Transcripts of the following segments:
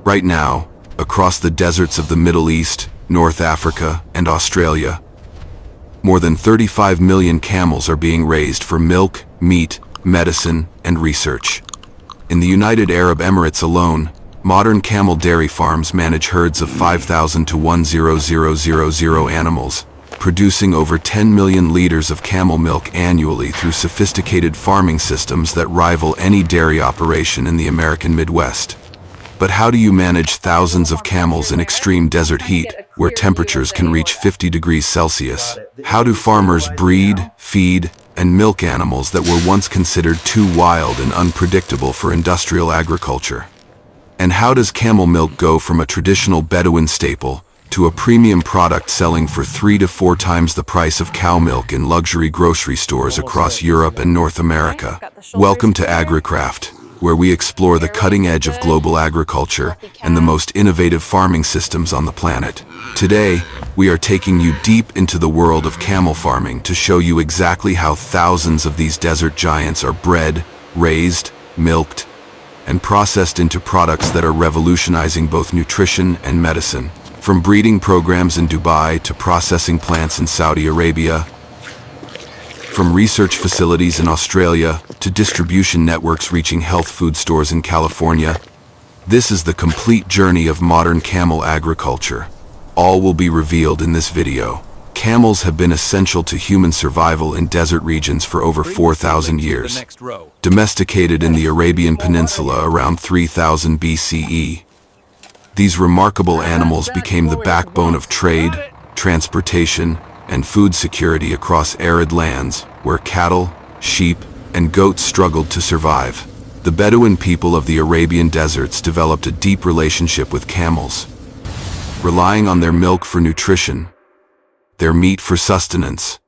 Right now, across the deserts of the Middle East, North Africa, and Australia, more than 35 million camels are being raised for milk, meat, medicine, and research. In the United Arab Emirates alone, modern camel dairy farms manage herds of 5,000 to 10,000 animals, producing over 10 million liters of camel milk annually through sophisticated farming systems that rival any dairy operation in the American Midwest. But how do you manage thousands of camels in extreme desert heat, where temperatures can reach 50 degrees Celsius? How do farmers breed, feed, and milk animals that were once considered too wild and unpredictable for industrial agriculture? And how does camel milk go from a traditional Bedouin staple to a premium product selling for 3 to 4 times the price of cow milk in luxury grocery stores across Europe and North America? Welcome to AgriCraft, where we explore the cutting edge of global agriculture and the most innovative farming systems on the planet. Today, we are taking you deep into the world of camel farming to show you exactly how thousands of these desert giants are bred, raised, milked, and processed into products that are revolutionizing both nutrition and medicine. From breeding programs in Dubai to processing plants in Saudi Arabia, from research facilities in Australia to distribution networks reaching health food stores in California, this is the complete journey of modern camel agriculture. All will be revealed in this video. Camels have been essential to human survival in desert regions for over 4,000 years. Domesticated in the Arabian Peninsula around 3000 BCE, these remarkable animals became the backbone of trade, transportation, and food security across arid lands where cattle, sheep, and goats struggled to survive. The Bedouin people of the Arabian deserts developed a deep relationship with camels, relying on their milk for nutrition, their meat for sustenance,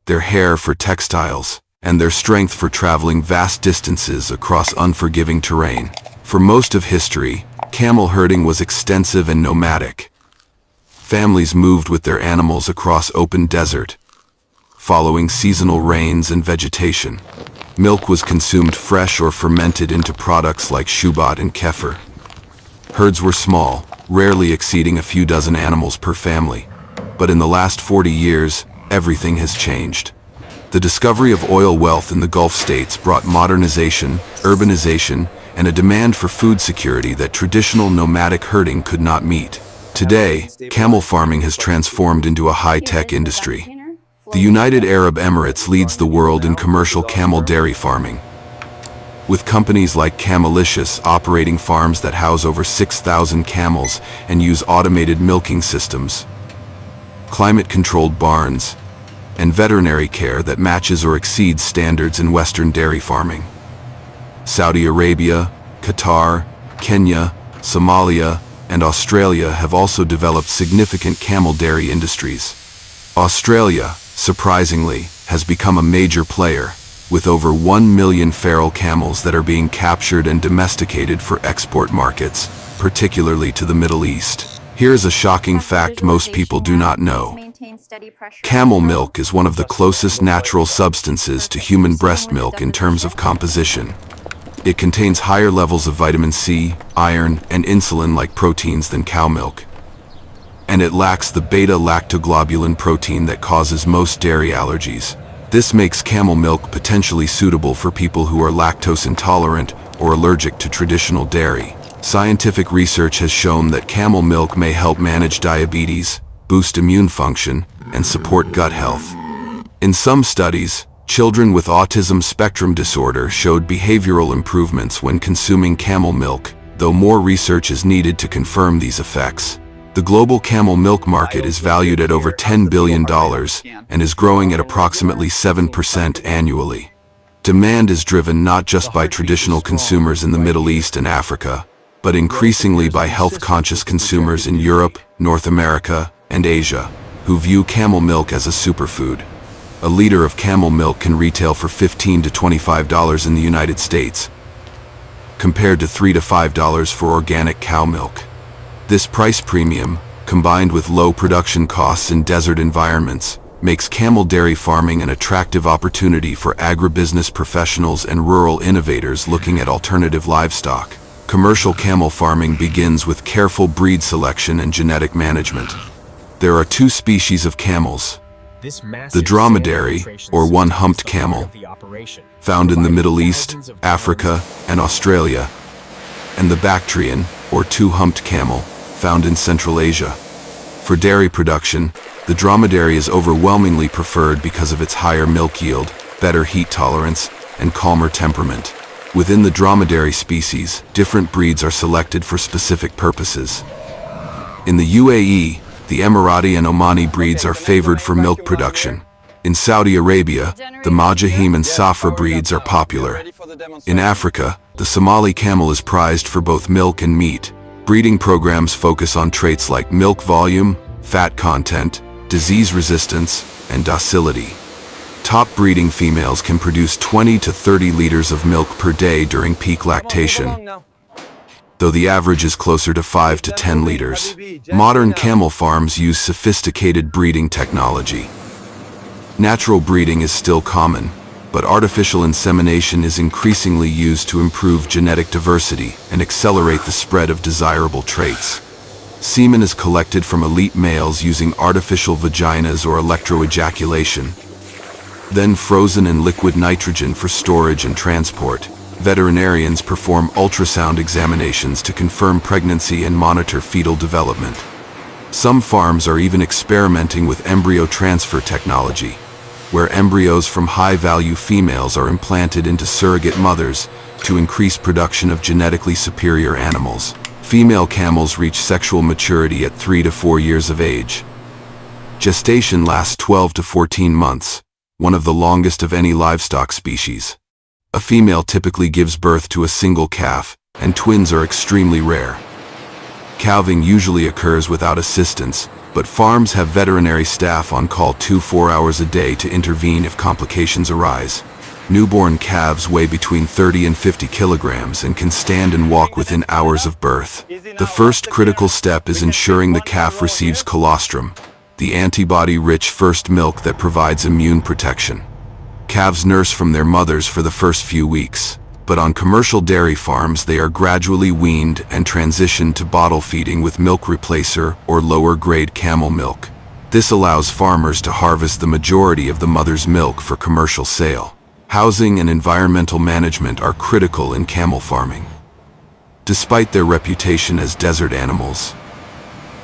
their hair for textiles, and their strength for traveling vast distances across unforgiving terrain. For most of history, camel herding was extensive and nomadic. Families moved with their animals across open desert, following seasonal rains and vegetation. Milk was consumed fresh or fermented into products like shubat and kefir. Herds were small, rarely exceeding a few dozen animals per family. But in the last 40 years, everything has changed. The discovery of oil wealth in the Gulf states brought modernization, urbanization, and a demand for food security that traditional nomadic herding could not meet. Today, camel farming has transformed into a high-tech industry. The United Arab Emirates leads the world in commercial camel dairy farming, with companies like Camelicious operating farms that house over 6,000 camels and use automated milking systems, climate-controlled barns, and veterinary care that matches or exceeds standards in Western dairy farming. Saudi Arabia, Qatar, Kenya, Somalia, and Australia have also developed significant camel dairy industries. Australia, surprisingly, has become a major player, with over 1 million feral camels that are being captured and domesticated for export markets, particularly to the Middle East. Here's a shocking fact most people do not know. Camel milk is one of the closest natural substances to human breast milk in terms of composition. It contains higher levels of vitamin C, iron, and insulin-like proteins than cow milk. And it lacks the beta-lactoglobulin protein that causes most dairy allergies. This makes camel milk potentially suitable for people who are lactose intolerant or allergic to traditional dairy. Scientific research has shown that camel milk may help manage diabetes, boost immune function, and support gut health. In some studies, children with autism spectrum disorder showed behavioral improvements when consuming camel milk, though more research is needed to confirm these effects. The global camel milk market is valued at over $10 billion and is growing at approximately 7% annually. Demand is driven not just by traditional consumers in the Middle East and Africa, but increasingly by health-conscious consumers in Europe, North America, and Asia, who view camel milk as a superfood. A liter of camel milk can retail for $15 to $25 in the United States, compared to $3 to $5 for organic cow milk. This price premium, combined with low production costs in desert environments, makes camel dairy farming an attractive opportunity for agribusiness professionals and rural innovators looking at alternative livestock. Commercial camel farming begins with careful breed selection and genetic management. There are two species of camels: the Dromedary, or one-humped camel, found in the Middle East, Africa, and Australia, and the Bactrian, or two-humped camel, found in Central Asia. For dairy production, the Dromedary is overwhelmingly preferred because of its higher milk yield, better heat tolerance, and calmer temperament. Within the Dromedary species, different breeds are selected for specific purposes. In the UAE, the Emirati and Omani breeds are favored for milk production. In Saudi Arabia, the Majahim and Safra breeds are popular. In Africa, the Somali camel is prized for both milk and meat. Breeding programs focus on traits like milk volume, fat content, disease resistance, and docility. Top breeding females can produce 20 to 30 liters of milk per day during peak lactation, though the average is closer to 5 to 10 liters. Modern camel farms use sophisticated breeding technology. Natural breeding is still common, but artificial insemination is increasingly used to improve genetic diversity and accelerate the spread of desirable traits. Semen is collected from elite males using artificial vaginas or electroejaculation, then frozen in liquid nitrogen for storage and transport. Veterinarians perform ultrasound examinations to confirm pregnancy and monitor fetal development. Some farms are even experimenting with embryo transfer technology, where embryos from high-value females are implanted into surrogate mothers to increase production of genetically superior animals. Female camels reach sexual maturity at 3 to 4 years of age. Gestation lasts 12 to 14 months, one of the longest of any livestock species. A female typically gives birth to a single calf, and twins are extremely rare. Calving usually occurs without assistance, but farms have veterinary staff on call 24 hours a day to intervene if complications arise. Newborn calves weigh between 30 and 50 kilograms and can stand and walk within hours of birth. The first critical step is ensuring the calf receives colostrum, the antibody-rich first milk that provides immune protection. Calves nurse from their mothers for the first few weeks, but on commercial dairy farms they are gradually weaned and transitioned to bottle feeding with milk replacer or lower-grade camel milk. This allows farmers to harvest the majority of the mother's milk for commercial sale. Housing and environmental management are critical in camel farming. Despite their reputation as desert animals,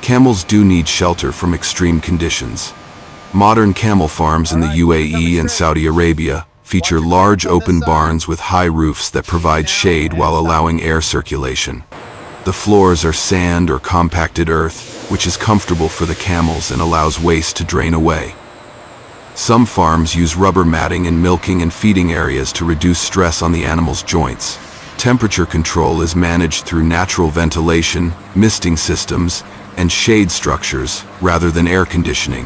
camels do need shelter from extreme conditions. Modern camel farms in the UAE and Saudi Arabia feature large open barns with high roofs that provide shade while allowing air circulation. The floors are sand or compacted earth, which is comfortable for the camels and allows waste to drain away. Some farms use rubber matting in milking and feeding areas to reduce stress on the animals' joints. Temperature control is managed through natural ventilation, misting systems, and shade structures rather than air conditioning,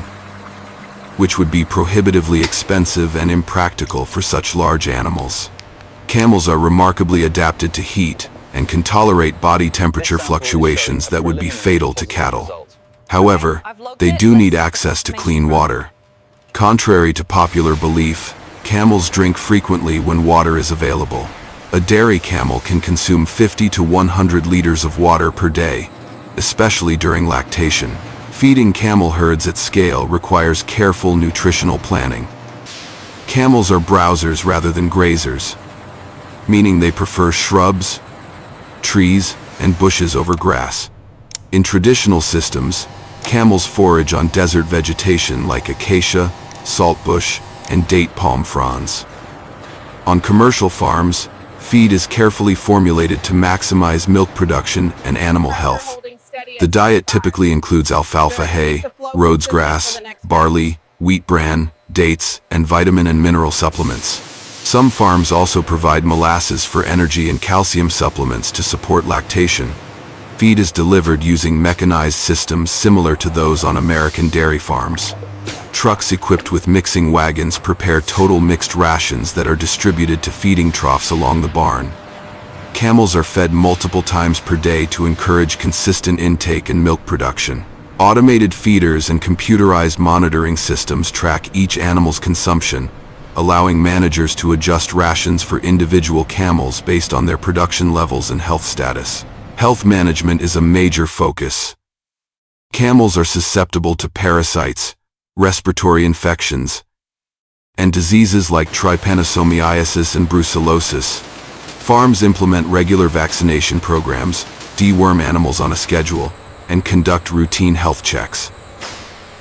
which would be prohibitively expensive and impractical for such large animals. Camels are remarkably adapted to heat and can tolerate body temperature fluctuations that would be fatal to cattle. However, they do need access to clean water. Contrary to popular belief, camels drink frequently when water is available. A dairy camel can consume 50 to 100 liters of water per day, especially during lactation. Feeding camel herds at scale requires careful nutritional planning. Camels are browsers rather than grazers, meaning they prefer shrubs, trees, and bushes over grass. In traditional systems, camels forage on desert vegetation like acacia, saltbush, and date palm fronds. On commercial farms, feed is carefully formulated to maximize milk production and animal health. The diet typically includes alfalfa hay, Rhodes grass, barley, wheat bran, dates, and vitamin and mineral supplements. Some farms also provide molasses for energy and calcium supplements to support lactation. Feed is delivered using mechanized systems similar to those on American dairy farms. Trucks equipped with mixing wagons prepare total mixed rations that are distributed to feeding troughs along the barn. Camels are fed multiple times per day to encourage consistent intake and milk production. Automated feeders and computerized monitoring systems track each animal's consumption, allowing managers to adjust rations for individual camels based on their production levels and health status. Health management is a major focus. Camels are susceptible to parasites, respiratory infections, and diseases like trypanosomiasis and brucellosis. Farms implement regular vaccination programs, deworm animals on a schedule, and conduct routine health checks.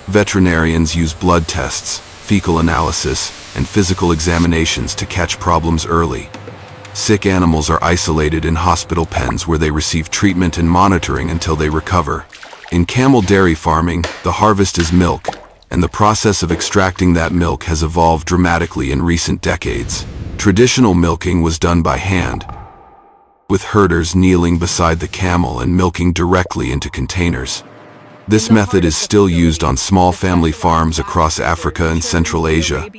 Veterinarians use blood tests, fecal analysis, and physical examinations to catch problems early. Sick animals are isolated in hospital pens where they receive treatment and monitoring until they recover. In camel dairy farming, the harvest is milk, and the process of extracting that milk has evolved dramatically in recent decades. Traditional milking was done by hand, with herders kneeling beside the camel and milking directly into containers. This method is still used on small family farms across Africa and Central Asia,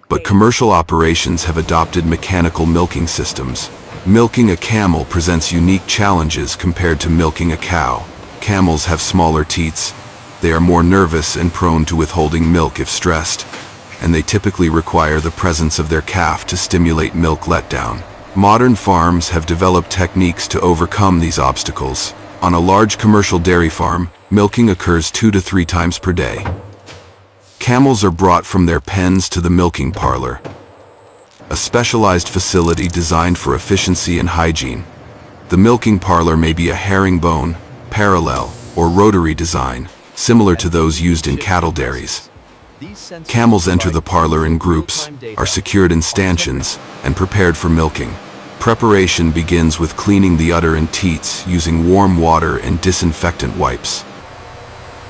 but commercial operations have adopted mechanical milking systems. Milking a camel presents unique challenges compared to milking a cow. Camels have smaller teats, they are more nervous and prone to withholding milk if stressed, and they typically require the presence of their calf to stimulate milk letdown. Modern farms have developed techniques to overcome these obstacles. On a large commercial dairy farm, milking occurs 2 to 3 times per day. Camels are brought from their pens to the milking parlor, a specialized facility designed for efficiency and hygiene. The milking parlor may be a herringbone, parallel, or rotary design, similar to those used in cattle dairies. Camels enter the parlor in groups, are secured in stanchions, and prepared for milking. Preparation begins with cleaning the udder and teats using warm water and disinfectant wipes.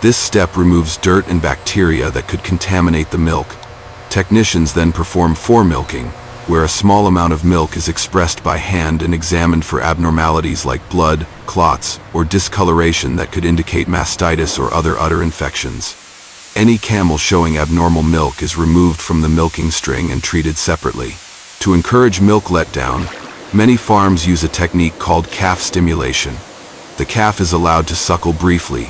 This step removes dirt and bacteria that could contaminate the milk. Technicians then perform foremilking, where a small amount of milk is expressed by hand and examined for abnormalities like blood, clots, or discoloration that could indicate mastitis or other udder infections. Any camel showing abnormal milk is removed from the milking string and treated separately. To encourage milk letdown, many farms use a technique called calf stimulation. The calf is allowed to suckle briefly,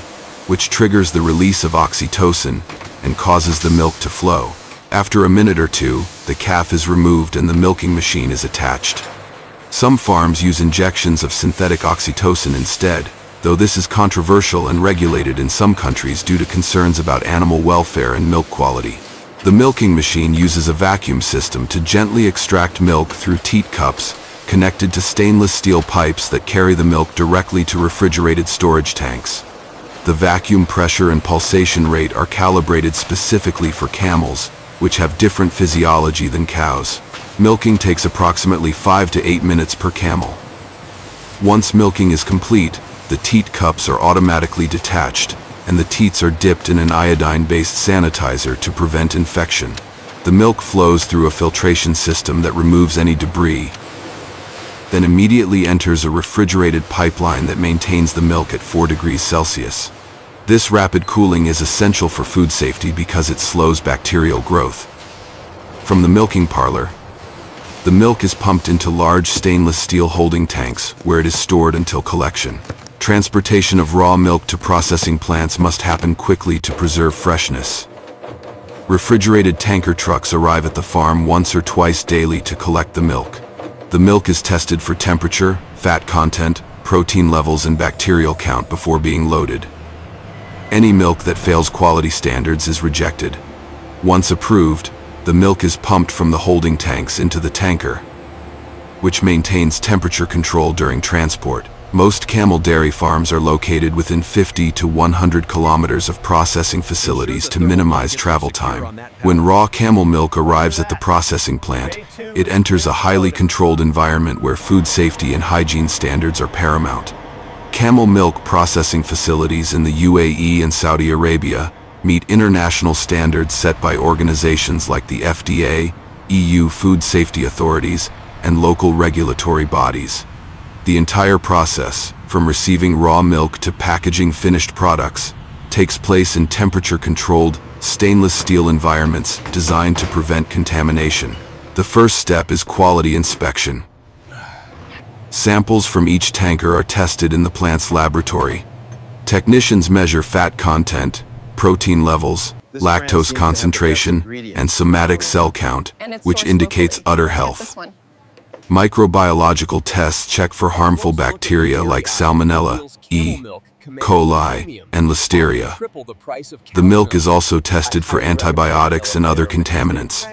which triggers the release of oxytocin and causes the milk to flow. After a minute or two, the calf is removed and the milking machine is attached. Some farms use injections of synthetic oxytocin instead, though this is controversial and regulated in some countries due to concerns about animal welfare and milk quality. The milking machine uses a vacuum system to gently extract milk through teat cups, connected to stainless steel pipes that carry the milk directly to refrigerated storage tanks. The vacuum pressure and pulsation rate are calibrated specifically for camels, which have different physiology than cows. Milking takes approximately 5 to 8 minutes per camel. Once milking is complete, the teat cups are automatically detached, and the teats are dipped in an iodine-based sanitizer to prevent infection. The milk flows through a filtration system that removes any debris, then immediately enters a refrigerated pipeline that maintains the milk at 4 degrees Celsius. This rapid cooling is essential for food safety because it slows bacterial growth. From the milking parlor, the milk is pumped into large stainless steel holding tanks where it is stored until collection. Transportation of raw milk to processing plants must happen quickly to preserve freshness. Refrigerated tanker trucks arrive at the farm once or twice daily to collect the milk. The milk is tested for temperature, fat content, protein levels, and bacterial count before being loaded. Any milk that fails quality standards is rejected. Once approved, the milk is pumped from the holding tanks into the tanker, which maintains temperature control during transport. Most camel dairy farms are located within 50 to 100 kilometers of processing facilities to minimize travel time. When raw camel milk arrives at the processing plant, it enters a highly controlled environment where food safety and hygiene standards are paramount. Camel milk processing facilities in the UAE and Saudi Arabia meet international standards set by organizations like the FDA, EU food safety authorities, and local regulatory bodies. The entire process, from receiving raw milk to packaging finished products, takes place in temperature-controlled, stainless steel environments designed to prevent contamination. The first step is quality inspection. Samples from each tanker are tested in the plant's laboratory. Technicians measure fat content, protein levels, lactose concentration, and somatic cell count, which indicates udder health. Microbiological tests check for harmful bacteria like Salmonella, E. coli, and Listeria. The milk is also tested for antibiotics and other contaminants.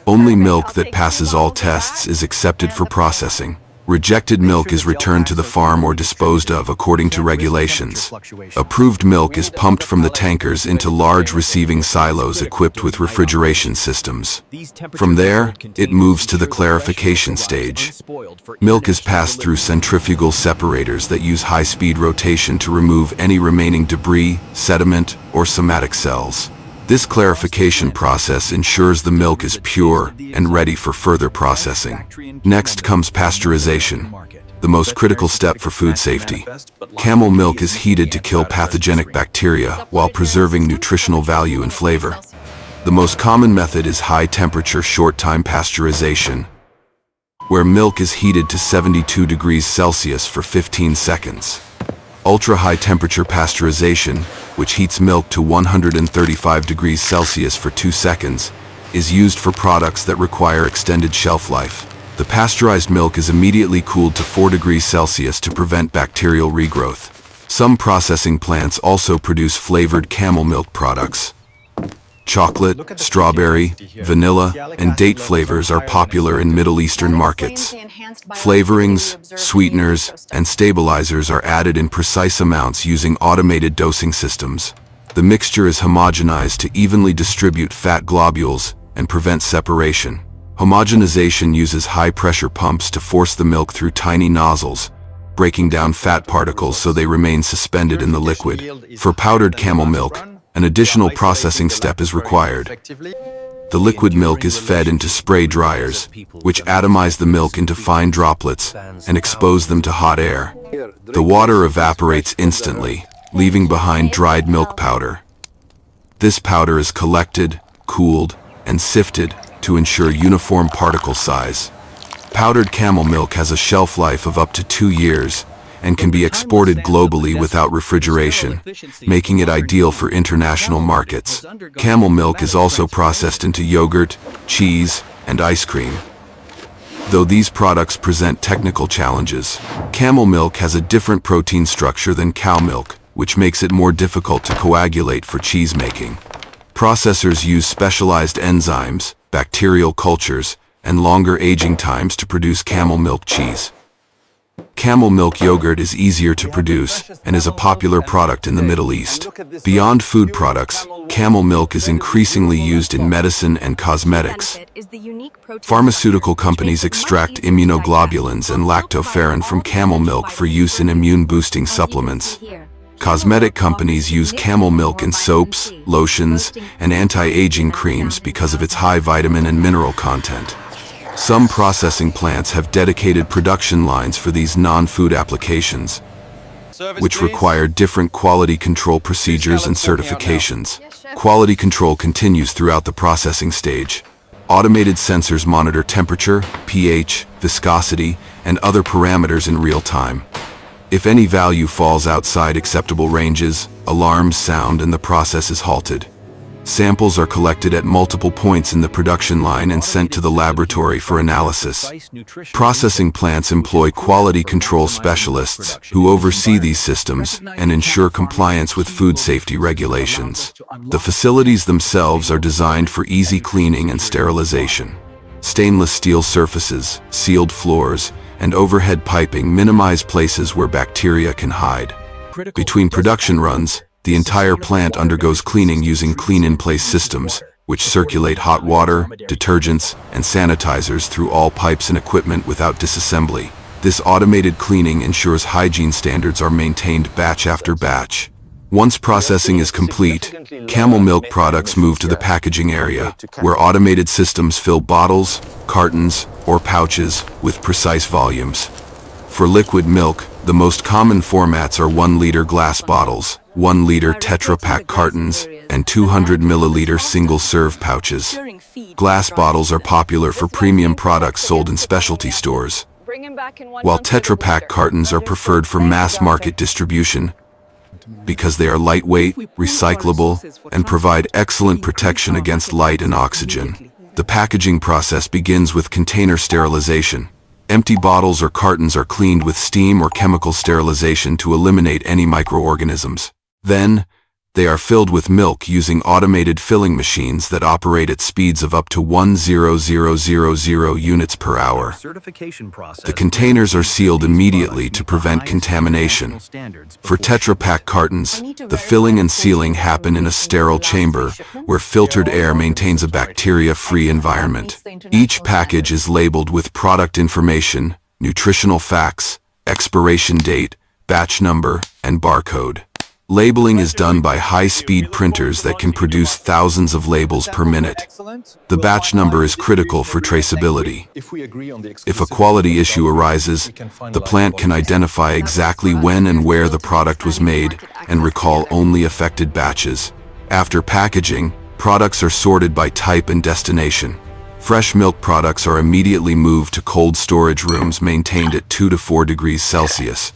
Only milk that passes all tests is accepted for processing. Rejected milk is returned to the farm or disposed of according to regulations. Approved milk is pumped from the tankers into large receiving silos equipped with refrigeration systems. From there, it moves to the clarification stage. Milk is passed through centrifugal separators that use high-speed rotation to remove any remaining debris, sediment, or somatic cells. This clarification process ensures the milk is pure and ready for further processing. Next comes pasteurization, the most critical step for food safety. Camel milk is heated to kill pathogenic bacteria while preserving nutritional value and flavor. The most common method is high-temperature short-time pasteurization, where milk is heated to 72 degrees Celsius for 15 seconds. Ultra-high temperature pasteurization, which heats milk to 135 degrees Celsius for 2 seconds, is used for products that require extended shelf life. The pasteurized milk is immediately cooled to 4 degrees Celsius to prevent bacterial regrowth. Some processing plants also produce flavored camel milk products. Chocolate, strawberry, vanilla, and date flavors are popular in Middle Eastern markets. Flavorings, sweeteners, and stabilizers are added in precise amounts using automated dosing systems. The mixture is homogenized to evenly distribute fat globules and prevent separation. Homogenization uses high-pressure pumps to force the milk through tiny nozzles, breaking down fat particles so they remain suspended in the liquid. For powdered camel milk, an additional processing step is required. The liquid milk is fed into spray dryers, which atomize the milk into fine droplets and expose them to hot air. The water evaporates instantly, leaving behind dried milk powder. This powder is collected, cooled, and sifted to ensure uniform particle size. Powdered camel milk has a shelf life of up to 2 years and can be exported globally without refrigeration, making it ideal for international markets. Camel milk is also processed into yogurt, cheese, and ice cream. Though these products present technical challenges, camel milk has a different protein structure than cow milk, which makes it more difficult to coagulate for cheese making. Processors use specialized enzymes, bacterial cultures, and longer aging times to produce camel milk cheese. Camel milk yogurt is easier to produce and is a popular product in the Middle East. Beyond food products, camel milk is increasingly used in medicine and cosmetics. Pharmaceutical companies extract immunoglobulins and lactoferrin from camel milk for use in immune-boosting supplements. Cosmetic companies use camel milk in soaps, lotions, and anti-aging creams because of its high vitamin and mineral content. Some processing plants have dedicated production lines for these non-food applications, which require different quality control procedures and certifications. Quality control continues throughout the processing stage. Automated sensors monitor temperature, pH, viscosity, and other parameters in real time. If any value falls outside acceptable ranges, alarms sound and the process is halted. Samples are collected at multiple points in the production line and sent to the laboratory for analysis. Processing plants employ quality control specialists who oversee these systems and ensure compliance with food safety regulations. The facilities themselves are designed for easy cleaning and sterilization. Stainless steel surfaces, sealed floors, and overhead piping minimize places where bacteria can hide. Between production runs, the entire plant undergoes cleaning using clean-in-place systems, which circulate hot water, detergents, and sanitizers through all pipes and equipment without disassembly. This automated cleaning ensures hygiene standards are maintained batch after batch. Once processing is complete, camel milk products move to the packaging area, where automated systems fill bottles, cartons, or pouches with precise volumes. For liquid milk, the most common formats are 1-liter glass bottles, 1-liter Tetra Pak cartons, and 200-milliliter single-serve pouches. Glass bottles are popular for premium products sold in specialty stores, while Tetra Pak cartons are preferred for mass-market distribution. because they are lightweight, recyclable, and provide excellent protection against light and oxygen. The packaging process begins with container sterilization. Empty bottles or cartons are cleaned with steam or chemical sterilization to eliminate any microorganisms. Then, they are filled with milk using automated filling machines that operate at speeds of up to 100,000 units per hour. The containers are sealed immediately to prevent contamination. For Tetra Pak cartons, the filling and sealing happen in a sterile chamber where filtered air maintains a bacteria-free environment. Each package is labeled with product information, nutritional facts, expiration date, batch number, and barcode. Labeling is done by high-speed printers that can produce thousands of labels per minute. The batch number is critical for traceability. If a quality issue arises, the plant can identify exactly when and where the product was made and recall only affected batches. After packaging, products are sorted by type and destination. Fresh milk products are immediately moved to cold storage rooms maintained at 2 to 4 degrees Celsius.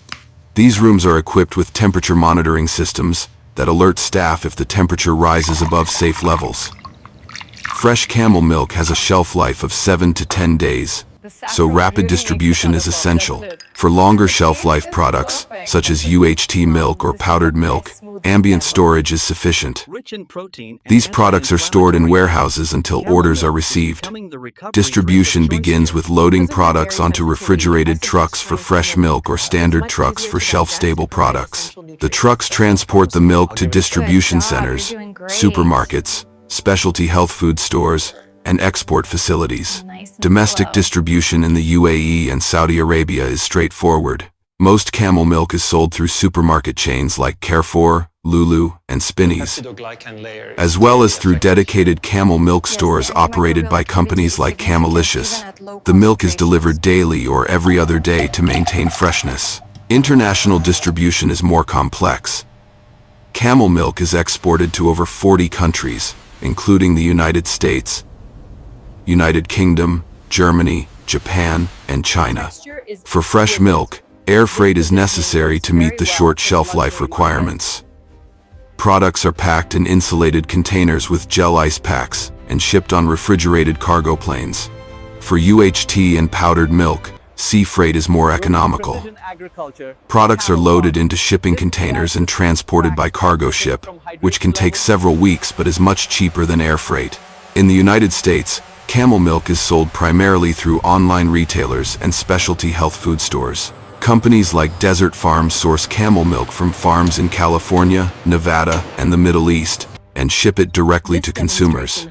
These rooms are equipped with temperature monitoring systems that alert staff if the temperature rises above safe levels. Fresh camel milk has a shelf life of 7 to 10 days, so rapid distribution is essential. For longer shelf life products, such as UHT milk or powdered milk, ambient storage is sufficient. These products are stored in warehouses until orders are received. Distribution begins with loading products onto refrigerated trucks for fresh milk or standard trucks for shelf-stable products. The trucks transport the milk to distribution centers, supermarkets, specialty health food stores, and export facilities. Domestic distribution in the UAE and Saudi Arabia is straightforward. Most camel milk is sold through supermarket chains like Carrefour, Lulu, and Spinneys, as well as through dedicated camel milk stores operated by companies like Camelicious. The milk is delivered daily or every other day to maintain freshness. International distribution is more complex. Camel milk is exported to over 40 countries, including the United States, United Kingdom, Germany, Japan, and China. For fresh milk, air freight is necessary to meet the short shelf life requirements. Products are packed in insulated containers with gel ice packs and shipped on refrigerated cargo planes. For UHT and powdered milk, sea freight is more economical. Products are loaded into shipping containers and transported by cargo ship, which can take several weeks but is much cheaper than air freight. In the United States, camel milk is sold primarily through online retailers and specialty health food stores. Companies like Desert Farms source camel milk from farms in California, Nevada, and the Middle East, and ship it directly to consumers.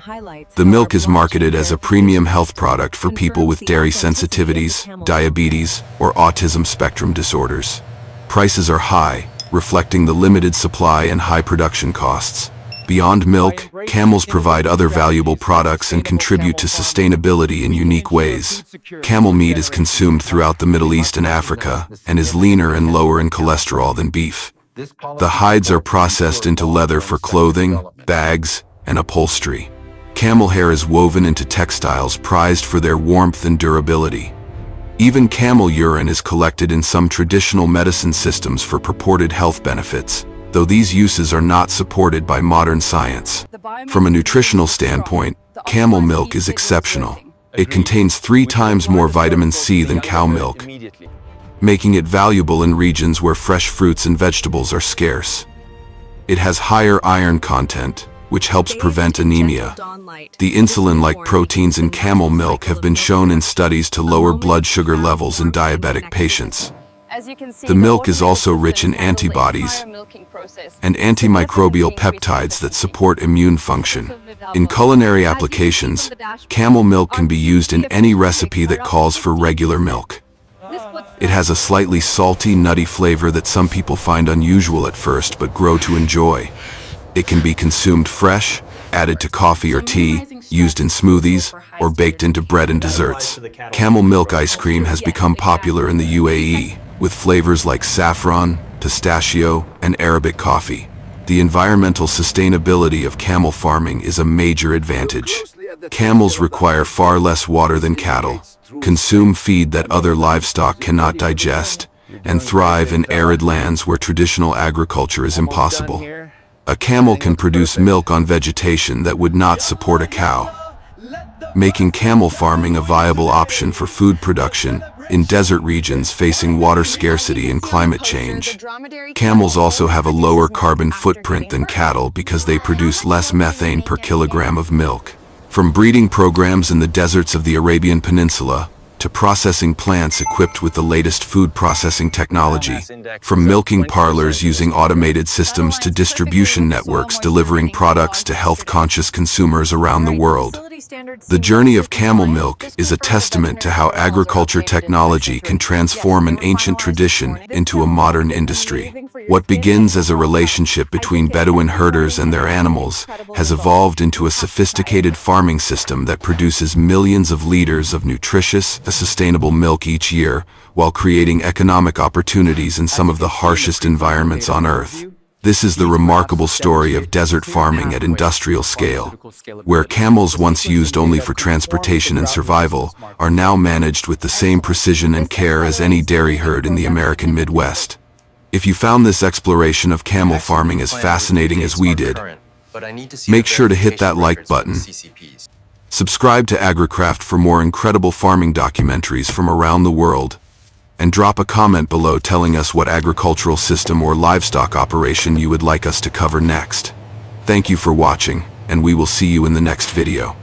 The milk is marketed as a premium health product for people with dairy sensitivities, diabetes, or autism spectrum disorders. Prices are high, reflecting the limited supply and high production costs. Beyond milk, camels provide other valuable products and contribute to sustainability in unique ways. Camel meat is consumed throughout the Middle East and Africa, and is leaner and lower in cholesterol than beef. The hides are processed into leather for clothing, bags, and upholstery. Camel hair is woven into textiles prized for their warmth and durability. Even camel urine is collected in some traditional medicine systems for purported health benefits, though these uses are not supported by modern science. From a nutritional standpoint, camel milk is exceptional. It contains 3 times more vitamin C than cow milk, making it valuable in regions where fresh fruits and vegetables are scarce. It has higher iron content, which helps prevent anemia. The insulin-like proteins in camel milk have been shown in studies to lower blood sugar levels in diabetic patients. The milk is also rich in antibodies and antimicrobial peptides that support immune function. In culinary applications, camel milk can be used in any recipe that calls for regular milk. It has a slightly salty, nutty flavor that some people find unusual at first but grow to enjoy. It can be consumed fresh, added to coffee or tea, used in smoothies, or baked into bread and desserts. Camel milk ice cream has become popular in the UAE, with flavors like saffron, pistachio, and Arabic coffee. The environmental sustainability of camel farming is a major advantage. Camels require far less water than cattle, consume feed that other livestock cannot digest, and thrive in arid lands where traditional agriculture is impossible. A camel can produce milk on vegetation that would not support a cow, making camel farming a viable option for food production in desert regions facing water scarcity and climate change. Camels also have a lower carbon footprint than cattle because they produce less methane per kilogram of milk. From breeding programs in the deserts of the Arabian Peninsula to processing plants equipped with the latest food processing technology, from milking parlors using automated systems to distribution networks delivering products to health-conscious consumers around the world. The journey of camel milk is a testament to how agriculture technology can transform an ancient tradition into a modern industry. What begins as a relationship between Bedouin herders and their animals has evolved into a sophisticated farming system that produces millions of liters of nutritious, sustainable milk each year, while creating economic opportunities in some of the harshest environments on Earth. This is the remarkable story of desert farming at industrial scale, where camels once used only for transportation and survival are now managed with the same precision and care as any dairy herd in the American Midwest. If you found this exploration of camel farming as fascinating as we did, make sure to hit that like button. Subscribe to AgriCraft for more incredible farming documentaries from around the world, and drop a comment below telling us what agricultural system or livestock operation you would like us to cover next. Thank you for watching, and we will see you in the next video.